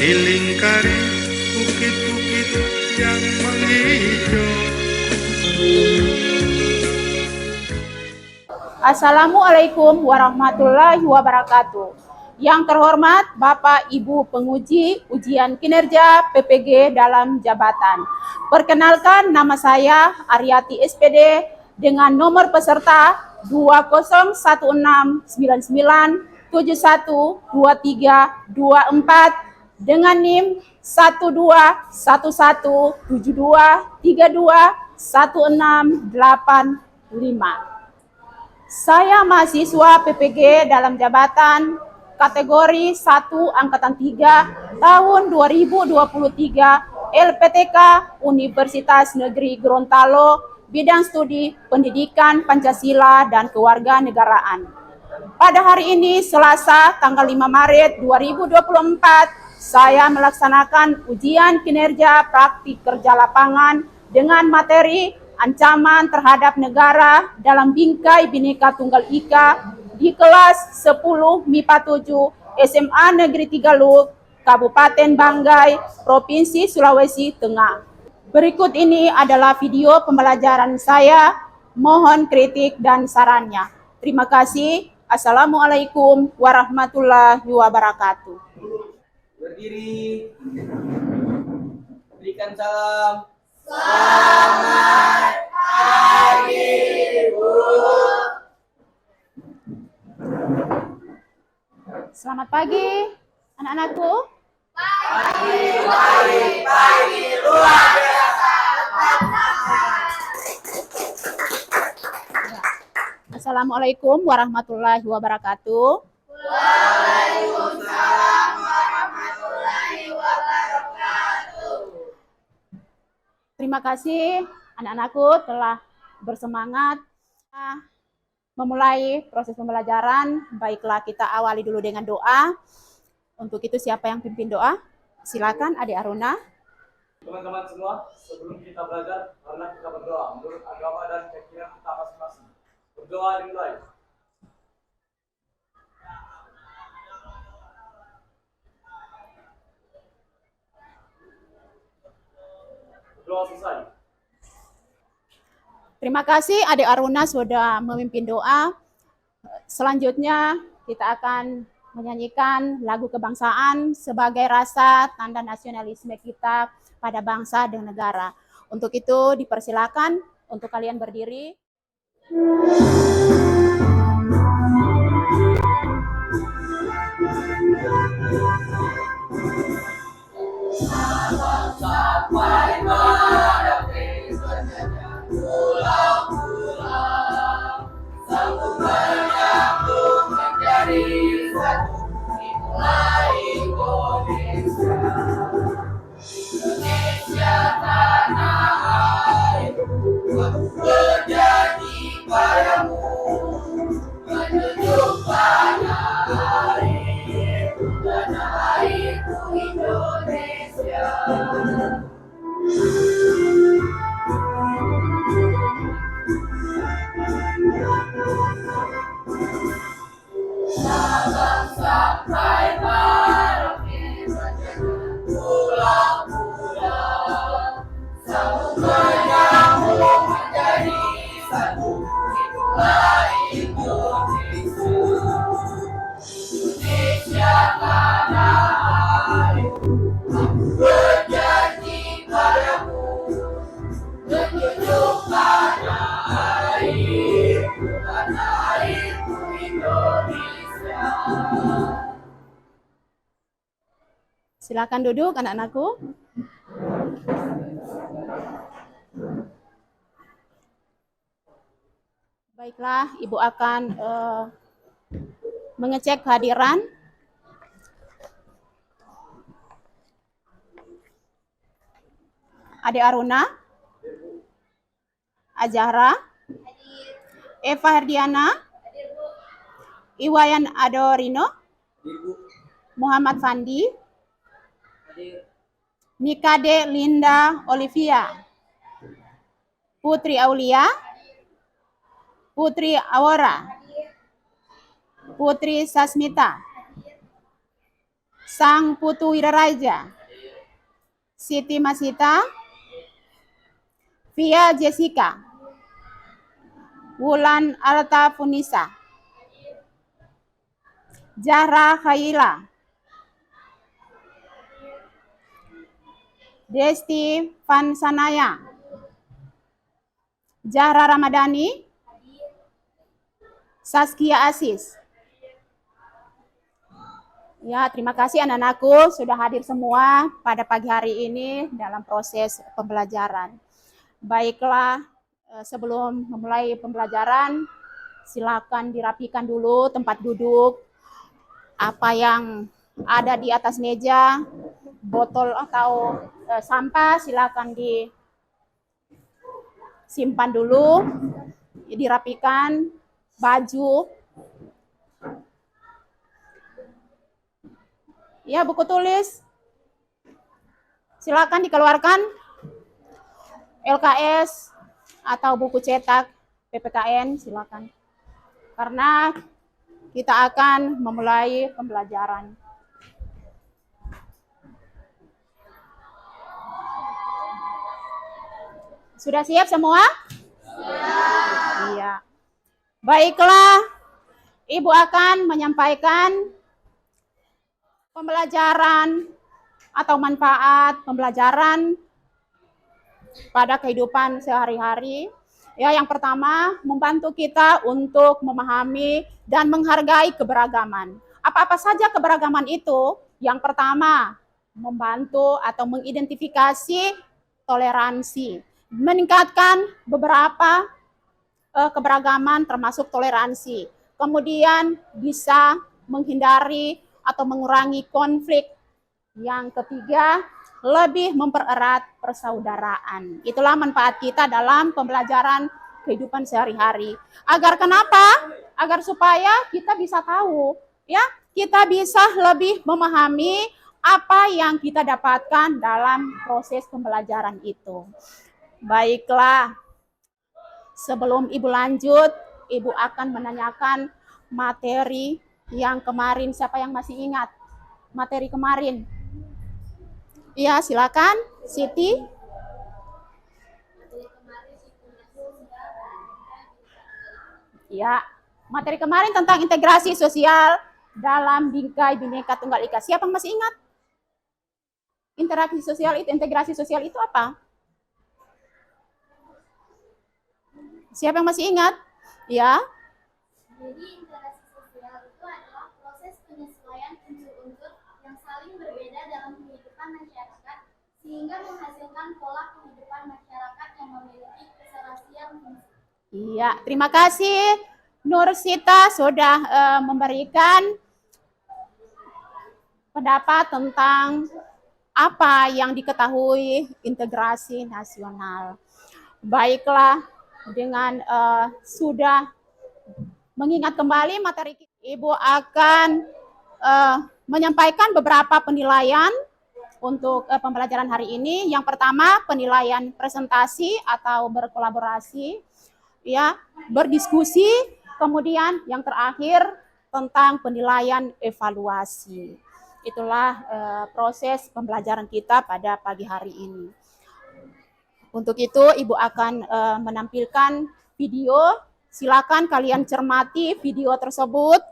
dilingkari bukit-bukit yang menghijau. Assalamualaikum warahmatullahi wabarakatuh. Yang terhormat Bapak Ibu penguji ujian kinerja PPG dalam jabatan. Perkenalkan, nama saya Aryati SPD dengan nomor peserta 209199712324 dengan NIM 1211723216885. Saya mahasiswa PPG dalam jabatan kategori 1 angkatan 3 tahun 2023 LPTK Universitas Negeri Gorontalo, bidang studi pendidikan Pancasila dan Kewarganegaraan. Pada hari ini Selasa tanggal 5 Maret 2024, saya melaksanakan ujian kinerja praktik kerja lapangan dengan materi ancaman terhadap negara dalam bingkai Bhinneka Tunggal Ika di kelas 10 MIPA 7 SMA Negeri 3 Luwu, Kabupaten Banggai, Provinsi Sulawesi Tengah. Berikut ini adalah video pembelajaran saya. Mohon kritik dan sarannya. Terima kasih. Assalamualaikum warahmatullahi wabarakatuh. Berdiri. Berikan salam. Selamat pagi, Bu. Selamat pagi, anak-anakku. Pagi luar biasa. Assalamualaikum warahmatullahi wabarakatuh. Waalaikumsalam warahmatullahi wabarakatuh. Terima kasih anak-anakku telah bersemangat memulai proses pembelajaran. Baiklah, kita awali dulu dengan doa. Untuk itu siapa yang pimpin doa? Silakan Adik Aruna. Teman-teman semua, sebelum kita belajar, marilah kita berdoa menurut agama dan keyakinan kita masing-masing. Berdoa dimulai. Berdoa selesai. Terima kasih Adik Aruna sudah memimpin doa. Selanjutnya kita akan menyanyikan lagu kebangsaan sebagai rasa tanda nasionalisme kita pada bangsa dan negara. Untuk itu dipersilakan untuk kalian berdiri. Sampai menghadapi berjalan pulau-pulau, sanggup menyambung menjadi satu, itulah Indonesia. Indonesia tanah airku, aku berjanji padamu, menjunjung tanah airku Indonesia. Sabang sampai Merauke berjalan pulau-pulau, sambung menyambung menjadi satu, itulah Indonesia. Indonesia tanah airku, aku berjanji padamu, menjunjung tanah airku Indonesia. Silakan duduk anak-anakku. Baiklah, Ibu akan mengecek kehadiran. Adik Aruna, Azahra, Eva Herdiana, Iwayan Adorino, Muhammad Fandi, Nikade Linda Olivia, Putri Aulia, Putri Awara, Putri Sasmita, Sang Putu Wiraraja, Siti Masita, Via Jessica, Wulan Alta Funisa, Zahra Khaila, Desti Vansanaya, Zahra Ramadhani, Saskia Asis. Ya, terima kasih anak-anakku sudah hadir semua pada pagi hari ini dalam proses pembelajaran. Baiklah, sebelum memulai pembelajaran, silakan dirapikan dulu tempat duduk. Apa yang ada di atas meja, botol atau sampah silakan disimpan dulu, dirapikan. Baju, ya, buku tulis silakan dikeluarkan, LKS atau buku cetak PPKN silakan, karena kita akan memulai pembelajaran. Sudah siap semua? Iya. Baiklah, Ibu akan menyampaikan pembelajaran atau manfaat pembelajaran pada kehidupan sehari-hari. Ya, yang pertama, membantu kita untuk memahami dan menghargai keberagaman. Apa-apa saja keberagaman itu? Yang pertama, membantu atau mengidentifikasi toleransi, meningkatkan beberapa keberagaman termasuk toleransi. Kemudian bisa menghindari atau mengurangi konflik. Yang ketiga, lebih mempererat persaudaraan. Itulah manfaat kita dalam pembelajaran kehidupan sehari-hari. Agar kenapa? Agar supaya kita bisa tahu, ya, kita bisa lebih memahami apa yang kita dapatkan dalam proses pembelajaran itu. Baiklah, sebelum Ibu lanjut, Ibu akan menanyakan materi yang kemarin. Siapa yang masih ingat materi kemarin? Iya, silakan, Siti. Ya, materi kemarin tentang integrasi sosial dalam bingkai Bhinneka Tunggal Ika. Siapa yang masih ingat? Integrasi sosial itu apa? Siapa yang masih ingat? Ya. Jadi integrasi sosial itu adalah proses penyesuaian unsur-unsur yang saling berbeda dalam kehidupan masyarakat sehingga menghasilkan pola kehidupan masyarakat yang memiliki keserasian fungsi. Iya, terima kasih Nursita sudah memberikan pendapat tentang apa yang diketahui integrasi nasional. Baiklah, dengan sudah mengingat kembali materi, Ibu akan menyampaikan beberapa penilaian untuk pembelajaran hari ini. Yang pertama, penilaian presentasi atau berkolaborasi, ya, berdiskusi. Kemudian yang terakhir tentang penilaian evaluasi. Itulah proses pembelajaran kita pada pagi hari ini. Untuk itu, Ibu akan menampilkan video. Silakan kalian cermati video tersebut.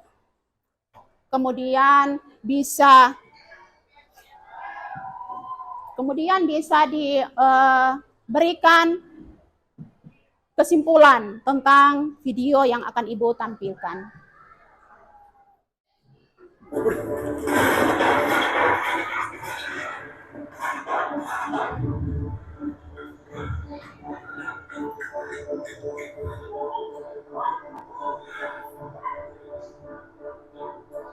Kemudian bisa diberikan kesimpulan tentang video yang akan Ibu tampilkan.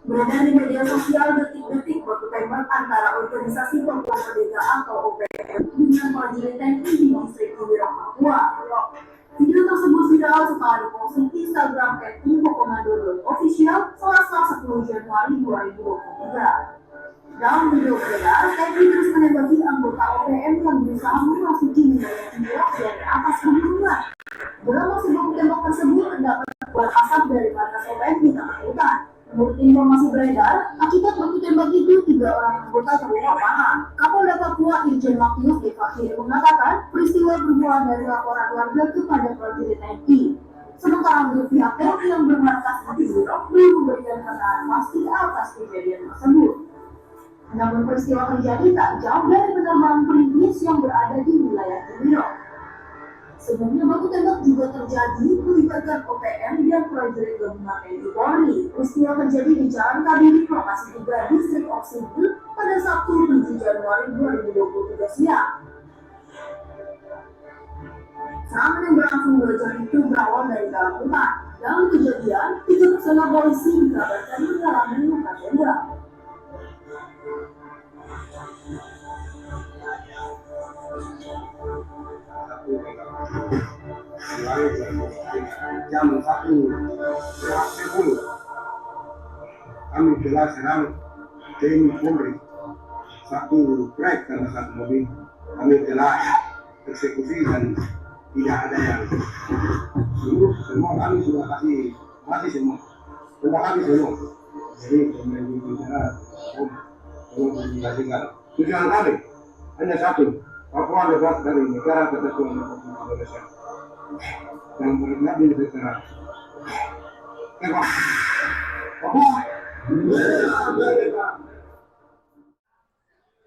Beredar di media sosial detik-detik baku tembak antara organisasi Papua Merdeka atau OPM dengan prajurit TNI di distrik Kuliah, Papua. Video tersebut viral setelah diposting di Instagram @infokomando.official Selasa 10 Januari 2023. Dalam video beredar, TNI terus menembaki anggota OPM yang berusaha memasuki wilayah Timur dari atas gunungan. Dalam aksi baku tembak tersebut terdapat keluar asap dari markas OPM di tengah hutan. Menurut informasi beredar, akibat baku tembak itu 3 orang anggota terluka parah. Kapolda Papua Irjen Matius Devakir mengatakan peristiwa bermula dari laporan warga kepada prajurit TNI. Sementara menurut pihak TNI yang bermarkas di Wirok belum memberikan keterangan pasti atas kejadian tersebut. Namun peristiwa terjadi tak jauh dari penerbangan perintis yang berada di wilayah Wirok. Sebelumnya baku tembak juga terjadi melibatkan OPM dan prajurit gabungan TNI Polri. Peristiwa terjadi di Jalan Kadiri, lokasi 3, Distrik Oksibil pada Sabtu 7 Januari 2023 siang. Serangan yang berlangsung 2 jam itu berawal dari dalam hutan. Dalam kejadian, 3 personel polisi dikabarkan mengalami luka tembak. Jam 1:10 kami telah serang TNI Polri, 1 trek dan 1 mobil. Kami telah eksekusi dan tidak ada yang semua kami sudah kasih mati semua. Jadi kemudian bicara komunikasikan. Tujuan kami hanya satu, Papua lepas dari negara kesatuan Republik Indonesia yang bernadi negara.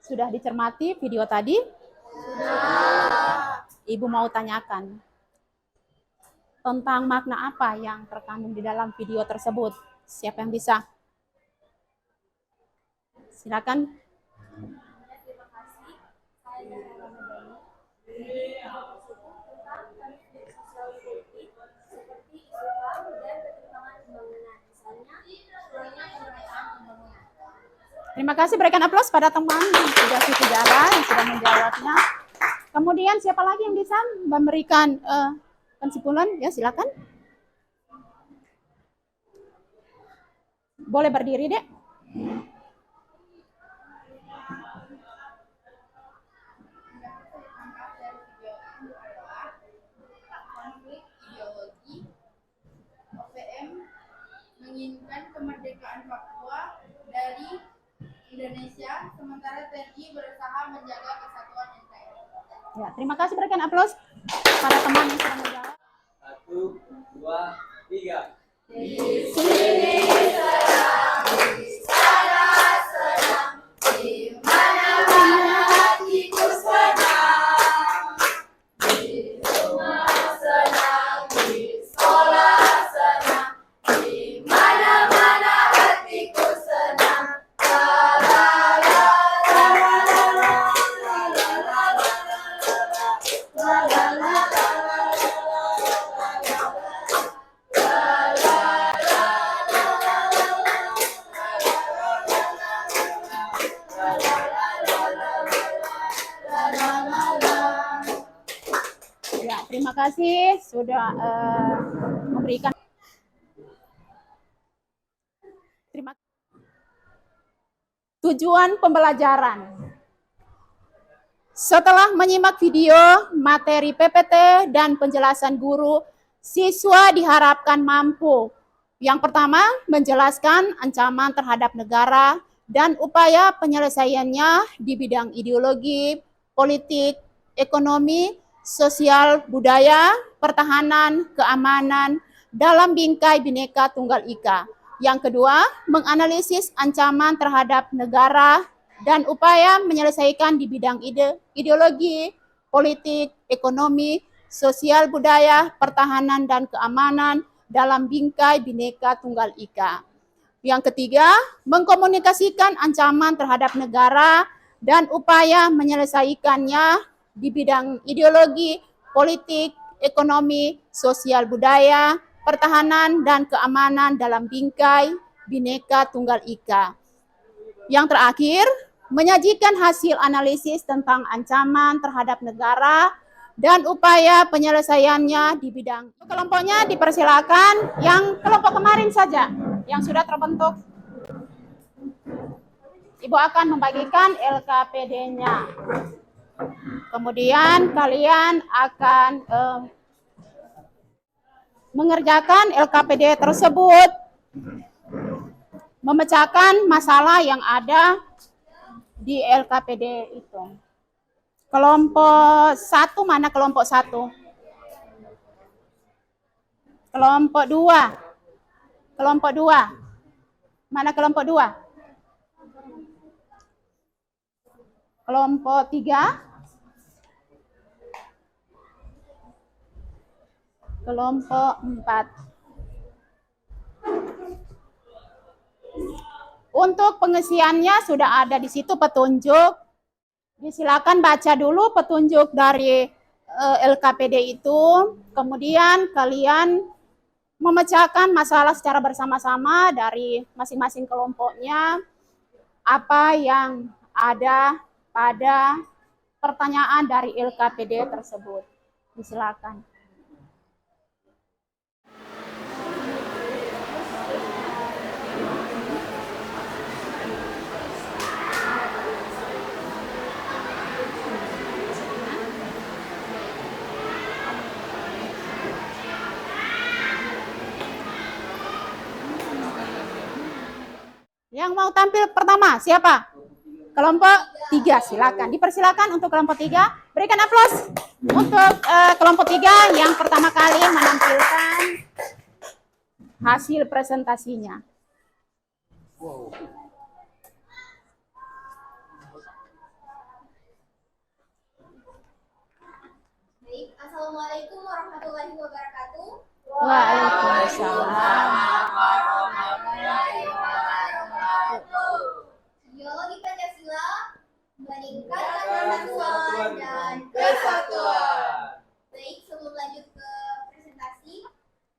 Sudah dicermati video tadi? Sudah. Ibu mau tanyakan tentang makna apa yang terkandung di dalam video tersebut. Siapa yang bisa? Silakan. Terima kasih. Saya Ramadhani. Sosial politik seperti isu HAM dan perkembangan pembangunan, misalnya pemerataan pembangunan. Terima kasih, berikan aplaus pada teman Sugasi Tijara yang sudah menjawabnya. Kemudian siapa lagi yang bisa memberikan kesimpulan? Ya, silakan. Boleh berdiri, Dek. Konflik ideologi. OPM menginginkan kemerdekaan Papua dari Indonesia, sementara TNI berusaha menjaga kesatuan NKRI. Ya, terima kasih, berikan aplaus pada teman yang sudah menjawab. 1, 2, 3. Di sini sedang, di sana sedang, di mana-mana hatiku senang. Di rumah senang, di sekolah senang, di mana-mana hatiku senang. La la la la la la la la la la la la la. Ya, terima kasih sudah memberikan. Terima kasih. Tujuan pembelajaran. Setelah menyimak video, materi PPT, dan penjelasan guru, siswa diharapkan mampu. Yang pertama, menjelaskan ancaman terhadap negara dan upaya penyelesaiannya di bidang ideologi, politik, ekonomi, sosial, budaya, pertahanan, keamanan, dalam bingkai Bhinneka Tunggal Ika. Yang kedua, menganalisis ancaman terhadap negara dan upaya menyelesaikan di bidang ideologi, politik, ekonomi, sosial, budaya, pertahanan, dan keamanan dalam bingkai Bhinneka Tunggal Ika. Yang ketiga, mengkomunikasikan ancaman terhadap negara dan upaya menyelesaikannya di bidang ideologi, politik, ekonomi, sosial, budaya, pertahanan, dan keamanan dalam bingkai Bhinneka Tunggal Ika. Yang terakhir, menyajikan hasil analisis tentang ancaman terhadap negara dan upaya penyelesaiannya di bidang. Kelompoknya dipersilakan, yang kelompok kemarin saja, yang sudah terbentuk. Ibu akan membagikan LKPD-nya. Kemudian kalian akan mengerjakan LKPD tersebut memecahkan masalah yang ada di LKPD itu. Kelompok 1 mana kelompok 1? Kelompok 2. Kelompok 2. Mana kelompok 2? Kelompok 3. Kelompok 4. Untuk pengisiannya sudah ada di situ petunjuk. Silakan baca dulu petunjuk dari LKPD itu. Kemudian kalian memecahkan masalah secara bersama-sama dari masing-masing kelompoknya. Apa yang ada pada pertanyaan dari LKPD tersebut. Silakan. Yang mau tampil pertama siapa? Kelompok 3, silakan. Dipersilakan untuk kelompok 3. Berikan aplaus untuk kelompok 3 yang pertama kali menampilkan hasil presentasinya. Baik, Assalamualaikum warahmatullahi wabarakatuh. Waalaikumsalam. Ideologi Pancasila meningkatkan persatuan dan Kesatuan. Baik, sebelum lanjut ke presentasi,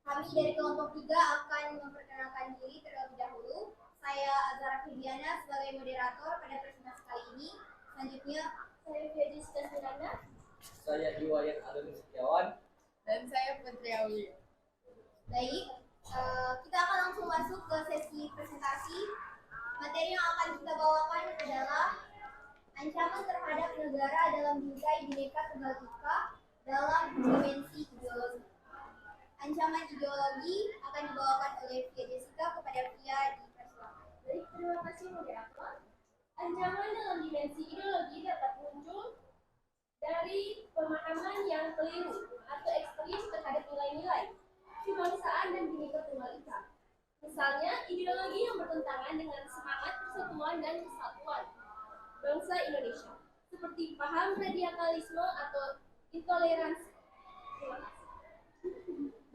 kami dari kelompok 3 akan memperkenalkan diri terlebih dahulu. Saya Azhara Fidiana sebagai moderator pada presentasi kali ini. Selanjutnya, saya Jessica Sirana. Saya Iwayan Adon Setiawan. Dan saya Putri Aulia. Baik, kita akan langsung masuk ke sesi presentasi. Materi yang akan kita bawakan adalah ancaman terhadap negara dalam bingkai Bhinneka Tunggal Ika dalam dimensi ideologi. Ancaman ideologi akan dibawakan oleh Via Jessica kepada Via di persilakan. Baik, terima kasih moderator. Ancaman dalam dimensi ideologi dapat muncul dari pemahaman yang keliru atau ekstrim terhadap nilai-nilai kebangsaan dan Bhinneka Tunggal Ika. Misalnya, ideologi yang bertentangan dengan semangat persatuan dan kesatuan bangsa Indonesia, seperti paham radikalisme atau intoleransi.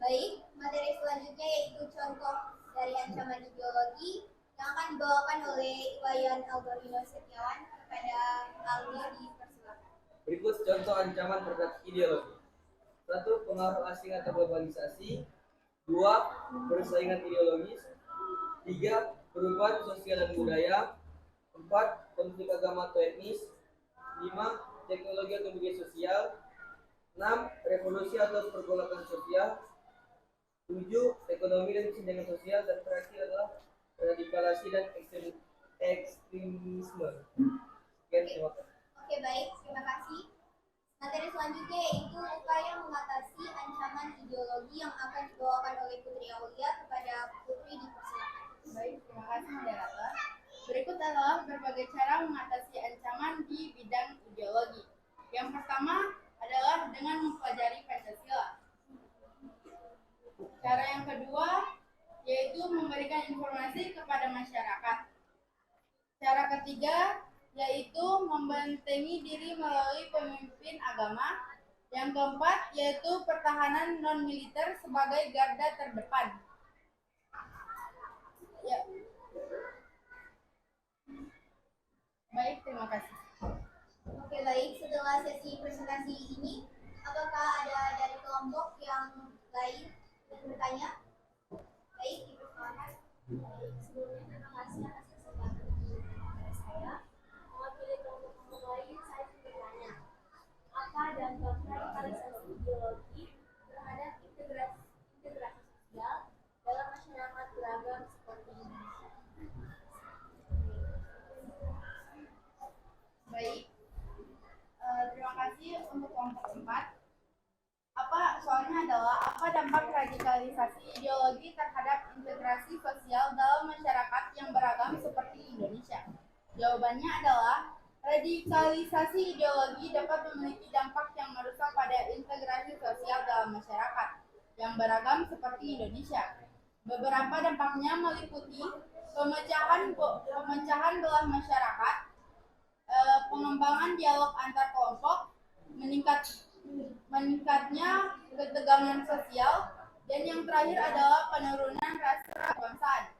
Baik, materi selanjutnya yaitu contoh dari ancaman ideologi yang akan dibawakan oleh Iwayan Alberino Setiawan kepada Aldi di persilakan. Berikut contoh ancaman terhadap ideologi. 1. Pengaruh asing atau globalisasi. 2. Persaingan ideologis. 3. Perubahan sosial dan budaya. 4. Konflik agama atau etnis. 5. Teknologi atau media sosial. 6. Revolusi atau pergolakan sosial. 7. Ekonomi dan kesenjangan sosial. Dan terakhir adalah radikalisasi dan ekstremisme. Sekian, terima kasih. Oke, baik, terima kasih. Materi selanjutnya yaitu upaya mengatasi ancaman ideologi yang akan dibawakan oleh Putri Aulia kepada Putri di persilakan. Baik, terima kasih moderator. Berikut adalah berbagai cara mengatasi ancaman di bidang ideologi. Yang pertama adalah dengan mempelajari Pancasila. Cara yang kedua yaitu memberikan informasi kepada masyarakat. Cara ketiga yaitu membentengi diri melalui pemimpin agama. Yang keempat yaitu pertahanan non-militer sebagai garda terdepan. Ya. Baik, terima kasih. Oke, baik, setelah sesi presentasi ini, apakah ada dari kelompok yang lain yang bertanya? Baik, dipersilakan. Sebelumnya terima kasih atas kesempatan dari saya. Mewakili kelompok lain, saya ingin bertanya, apa dampak radikalisasi ideologi terhadap integrasi sosial dalam masyarakat beragam seperti Indonesia? Baik, terima kasih untuk kelompok 4. Soalnya adalah apa beberapa dampak radikalisasi ideologi terhadap integrasi sosial dalam masyarakat yang beragam seperti Indonesia? Jawabannya adalah radikalisasi ideologi dapat memiliki dampak yang merusak pada integrasi sosial dalam masyarakat yang beragam seperti Indonesia. Beberapa dampaknya meliputi pemecahan belah masyarakat, pengembangan dialog antar kelompok, meningkatnya ketegangan sosial, dan yang terakhir adalah penurunan rasa kebangsaan.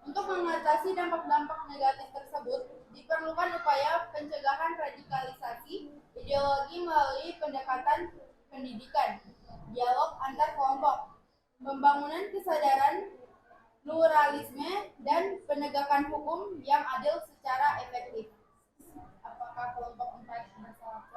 Untuk mengatasi dampak-dampak negatif tersebut, diperlukan upaya pencegahan radikalisasi ideologi melalui pendekatan pendidikan, dialog antar kelompok, pembangunan kesadaran pluralisme, dan penegakan hukum yang adil secara efektif. Apakah kelompok 4 bersalah?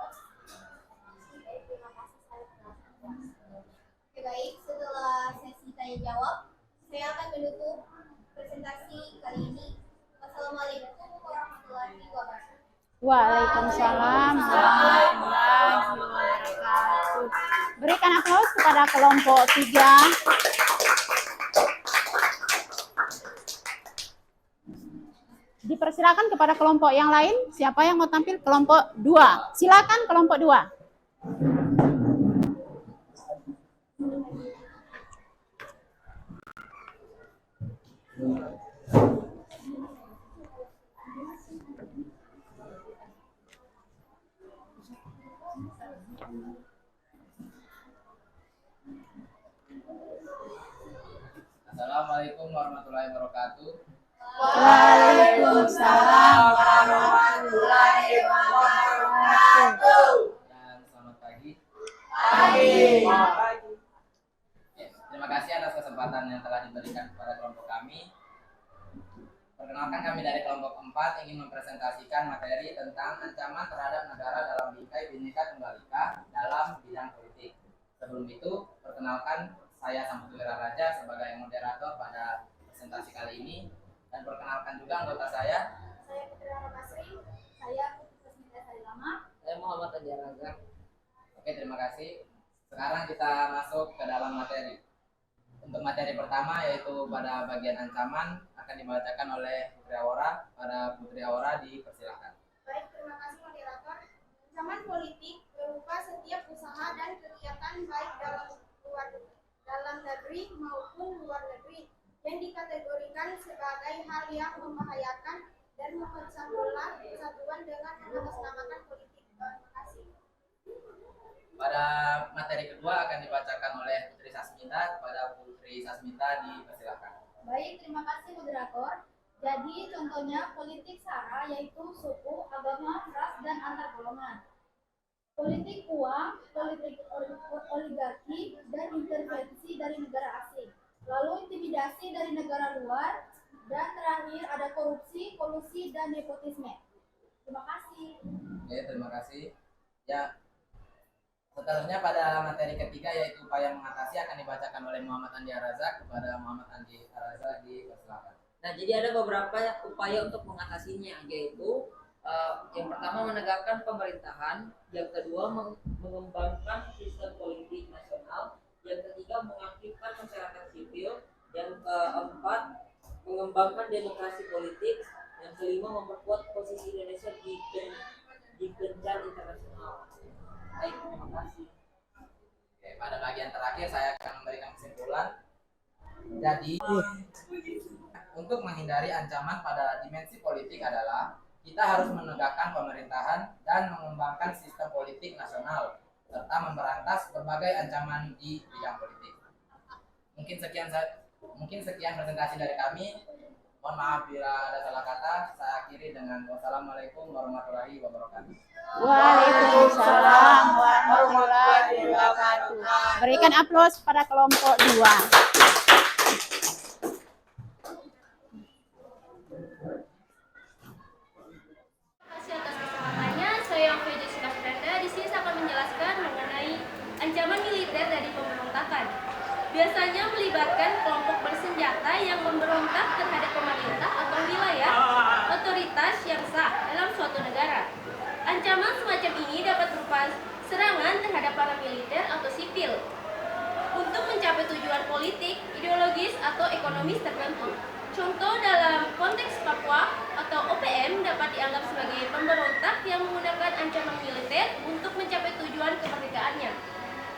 Baik, setelah sesi tanya jawab, saya akan menutup presentasi kali ini. Wassalamualaikum warahmatullahi wabarakatuh. Waalaikumsalam warahmatullahi wabarakatuh. Berikan aplaus kepada kelompok 3. Dipersilakan kepada kelompok yang lain. Siapa yang mau tampil? Kelompok 2. Silakan kelompok 2. Assalamualaikum warahmatullahi wabarakatuh. Waalaikumsalam warahmatullahi wabarakatuh. Dan selamat pagi. Pagi. Terima kasih atas kesempatan yang telah diberikan kepada kelompok kami. Perkenalkan, kami dari kelompok 4 ingin mempresentasikan materi tentang ancaman terhadap negara dalam bingkai Bhinneka Tunggal Ika dalam bidang politik. Sebelum itu, perkenalkan saya Samudra Raja sebagai moderator pada presentasi kali ini, dan perkenalkan juga anggota saya. Saya Putra Basri, saya Kusmita Sarilama. Saya Muhammad Andi Razak. Oke, terima kasih. Sekarang kita masuk ke dalam materi. Untuk materi pertama yaitu pada bagian ancaman akan dibacakan oleh Putri Aura. Pada Putri Aura dipersilakan. Baik, terima kasih moderator. Ancaman politik berupa setiap usaha dan kegiatan baik dalam negeri maupun luar negeri yang dikategorikan sebagai hal yang membahayakan dan memecah belah kesatuan dengan mengatasnamakan politik. Terima kasih. Pada materi kedua akan dibacakan oleh Putri Sasmita. Pada Putri Sasmita dipersilakan. Baik, terima kasih moderator. Jadi contohnya politik SARA yaitu suku, agama, ras, dan antar golongan. Politik uang, politik oligarki, dan intervensi dari negara asing. Lalu intimidasi dari negara luar, dan terakhir ada korupsi, kolusi, dan nepotisme. Terima kasih. Oke, terima kasih. Ya, seterusnya pada materi ketiga yaitu upaya mengatasi akan dibacakan oleh Muhammad Andi Razak. Kepada Muhammad Andi Razak dipersilakan. Nah, jadi ada beberapa upaya untuk mengatasinya, yaitu yang pertama menegakkan pemerintahan, yang kedua mengembangkan sistem politik nasional, yang ketiga mengaktifkan masyarakat sipil, yang keempat mengembangkan demokrasi politik, yang kelima memperkuat posisi Indonesia di kancah internasional. Baik, terima kasih. Oke, pada bagian terakhir saya akan memberikan kesimpulan. Jadi, untuk menghindari ancaman pada dimensi politik adalah kita harus menegakkan pemerintahan dan mengembangkan sistem politik nasional serta memberantas berbagai ancaman di bidang politik. Mungkin sekian presentasi dari kami. Mohon maaf bila ada salah kata. Saya akhiri dengan wassalamualaikum warahmatullahi wabarakatuh. Waalaikumsalam warahmatullahi wabarakatuh. Berikan aplaus pada kelompok 2. Ancaman militer dari pemberontakan biasanya melibatkan kelompok bersenjata yang memberontak terhadap pemerintah atau wilayah otoritas yang sah dalam suatu negara. Ancaman semacam ini dapat berupa serangan terhadap para militer atau sipil. Untuk mencapai tujuan politik, ideologis, atau ekonomis tertentu. Contoh dalam konteks Papua atau OPM dapat dianggap sebagai pemberontak yang menggunakan ancaman militer untuk mencapai tujuan kemerdekaannya.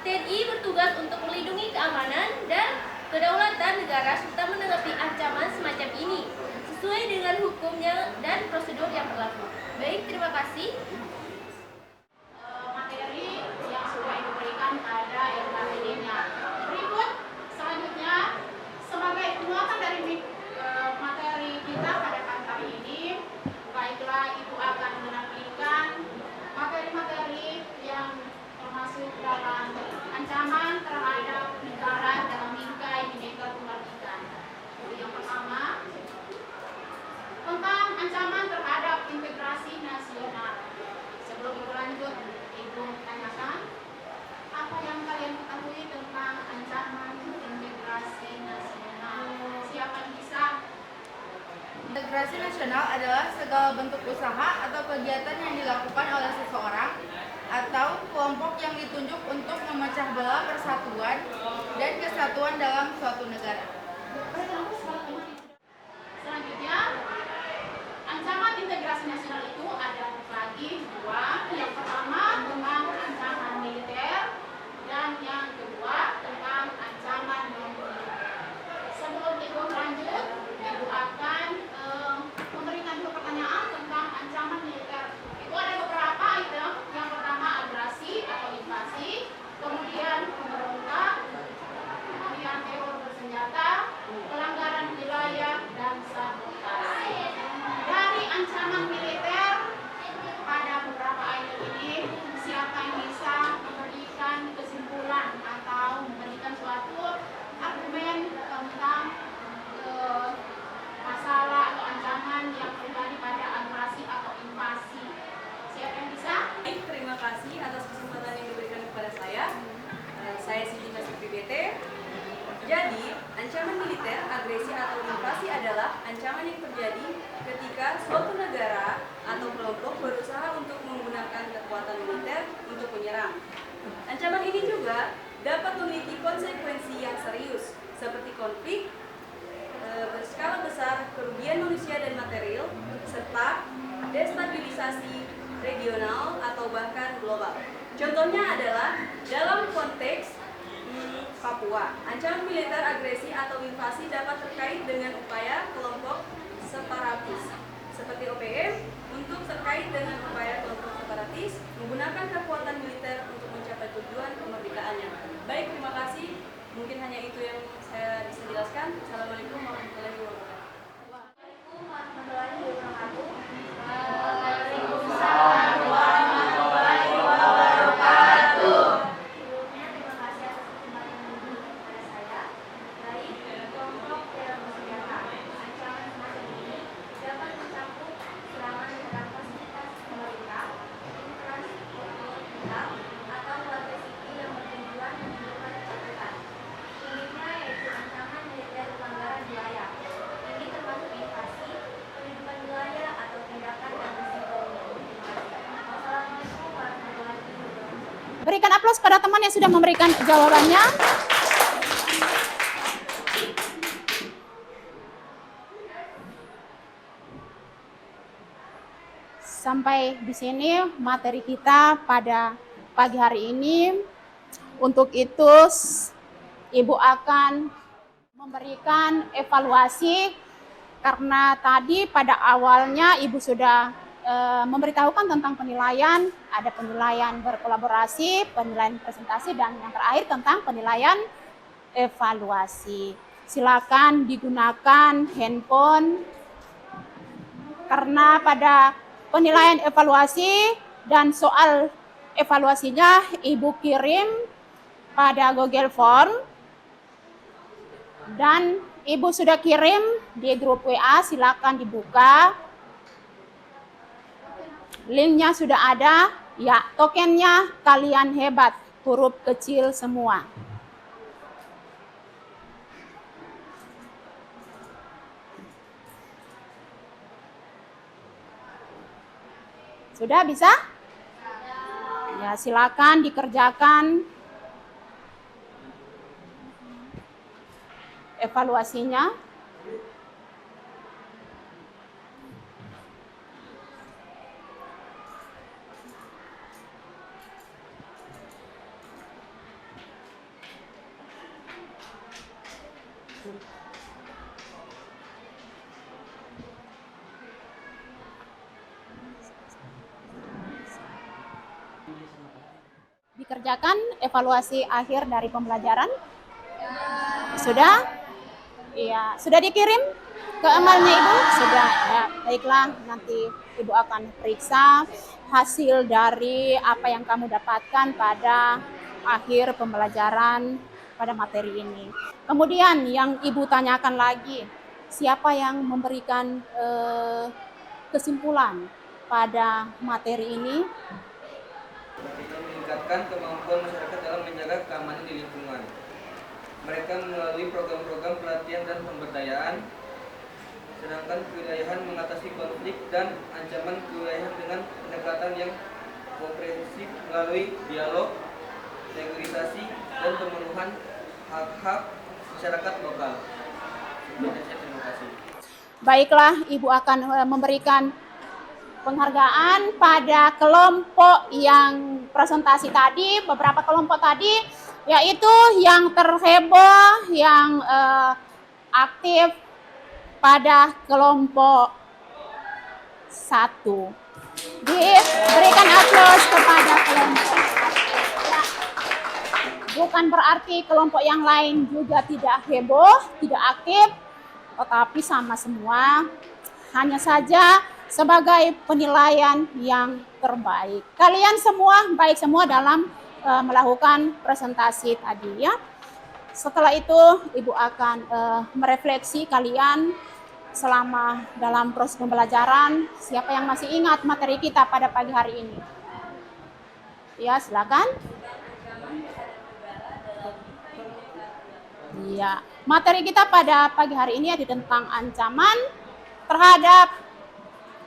TNI bertugas untuk melindungi keamanan dan kedaulatan negara serta menanggapi ancaman semacam ini sesuai dengan hukumnya dan prosedur yang berlaku. Baik, terima kasih. Materi yang sudah diberikan pada LKPD-nya. Berikut selanjutnya sebagai penuatan dari materi kita pada pagi hari ini, baiklah Ibu akan menampilkan materi-materi yang termasuk dalam ancaman terhadap negara dalam bingkai Bhinneka Tunggal Ika. Yang pertama, tentang ancaman terhadap integrasi nasional. Sebelum Ibu lanjut, Ibu tanyakan apa yang kalian ketahui tentang ancaman integrasi nasional. Siapa yang bisa? Integrasi nasional adalah segala bentuk usaha atau kegiatan yang dilakukan oleh seseorang atau kelompok yang ditunjuk untuk memecah belah persatuan dan kesatuan dalam suatu negara. Selanjutnya, ancaman integrasi nasional itu ada bagi dua. Yang pertama tentang ancaman militer dan yang kedua tentang ancaman non-militer. Sebelum Ibu lanjut, Ibu akan memberikan dua pertanyaan tentang ancaman militer. Itu ada beberapa itu. Yang pertama agresi atau invasi, kemudian pemberontak, kemudian teror bersenjata, pelanggaran wilayah dan sabotase. Dari ancaman militer pada beberapa ayat ini, siapa yang bisa memberikan kesimpulan atau memberikan suatu argumen tentang masalah atau ancaman yang terjadi pada agresi atau invasi? Siapa yang bisa? Baik, terima kasih atas kesempatan yang diberikan kepada saya. Saya Siti Nasib PBT. Jadi, ancaman militer, agresi atau invasi adalah ancaman yang terjadi ketika suatu negara atau kelompok berusaha untuk menggunakan kekuatan militer untuk menyerang. Ancaman ini juga dapat memiliki konsekuensi yang serius, seperti konflik berskala besar, kerugian manusia dan material, serta destabilisasi regional atau bahkan global. Contohnya adalah dalam konteks Papua, ancaman militer, agresi atau invasi dapat terkait dengan upaya kelompok separatis seperti OPM untuk terkait dengan upaya kelompok separatis menggunakan kekuatan militer untuk mencapai tujuan kemerdekaannya. Baik, terima kasih. Mungkin hanya itu yang saya bisa jelaskan. Assalamualaikum warahmatullahi wabarakatuh. Assalamualaikum warahmatullahi wabarakatuh. Waalaikumsalam warahmatullahi wabarakatuh. Sebelumnya terima kasih atas kesempatan yang diberikan kepada saya. Baik, kelompok teror bersenjata. Ancaman semacam ini dapat mencakup serangan terhadap fasilitas pemerintah, infrastruktur, atau warga sipil yang bertujuan menimbulkan ketakutan. Uniknya yaitu ancaman militer pelanggaran wilayah. Ini termasuk invasi, pendudukan wilayah, atau tindakan dan risikonya. Wassalamualaikum warahmatullahi wabarakatuh. Berikan aplaus pada teman yang sudah memberikan jawabannya. Sampai di sini materi kita pada pagi hari ini. Untuk itu, Ibu akan memberikan evaluasi karena tadi pada awalnya Ibu sudah memberitahukan tentang penilaian, ada penilaian berkolaborasi, penilaian presentasi, dan yang terakhir tentang penilaian evaluasi. Silakan digunakan handphone karena pada penilaian evaluasi dan soal evaluasinya Ibu kirim pada Google Form dan Ibu sudah kirim di grup WA, silakan dibuka. Linknya sudah ada, ya tokennya kalian hebat, huruf kecil semua. Sudah bisa? Ya silakan dikerjakan. evaluasinya. Dikerjakan evaluasi akhir dari pembelajaran? Sudah? Iya, sudah dikirim ke emailnya Ibu? Sudah. Ya, baiklah, nanti Ibu akan periksa hasil dari apa yang kamu dapatkan pada akhir pembelajaran pada materi ini. Kemudian yang Ibu tanyakan lagi, siapa yang memberikan kesimpulan pada materi ini? Meningkatkan kemampuan masyarakat dalam menjaga keamanan di lingkungan. Mereka melalui program-program pelatihan dan pemberdayaan, sedangkan kewilayahan mengatasi konflik dan ancaman kewilayahan dengan pendekatan yang komprehensif melalui dialog, negosiasi, dan pemenuhan hak-hak masyarakat lokal. Terima kasih. Baiklah, Ibu akan memberikan penghargaan pada kelompok yang presentasi tadi, beberapa kelompok tadi, yaitu yang terheboh, yang aktif pada kelompok 1. Diberikan aplaus kepada kelompok 1. Bukan berarti kelompok yang lain juga tidak heboh, tidak aktif, tetapi sama semua. Hanya saja sebagai penilaian yang terbaik. Kalian semua baik semua dalam melakukan presentasi tadi ya. Setelah itu Ibu akan merefleksi kalian selama dalam proses pembelajaran. Siapa yang masih ingat materi kita pada pagi hari ini? Ya, silakan. Iya, materi kita pada pagi hari ini yaitu tentang ancaman terhadap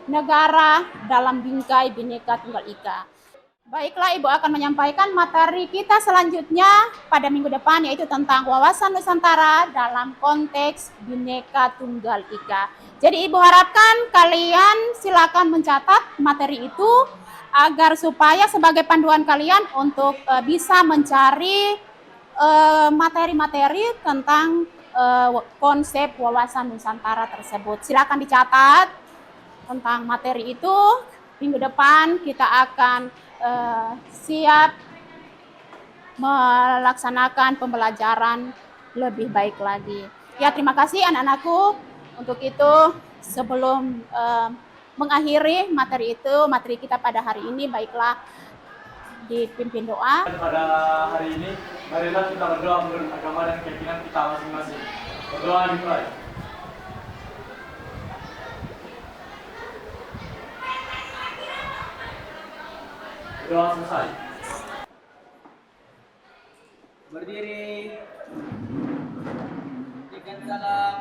negara dalam bingkai Bhinneka Tunggal Ika. Baiklah, Ibu akan menyampaikan materi kita selanjutnya pada minggu depan, yaitu tentang wawasan Nusantara dalam konteks Bhinneka Tunggal Ika. Jadi Ibu harapkan kalian silakan mencatat materi itu agar supaya sebagai panduan kalian untuk bisa mencari materi-materi tentang konsep wawasan Nusantara tersebut. Silakan dicatat tentang materi itu. Minggu depan kita akan siap melaksanakan pembelajaran lebih baik lagi. Ya, terima kasih anak-anakku. Untuk itu, sebelum mengakhiri materi kita pada hari ini, baiklah dipimpin doa. Pada hari ini, marilah kita berdoa menurut agama dan keyakinan kita masing-masing. Berdoa dimulai. Doa selesai. Berdiri. Berikan salam.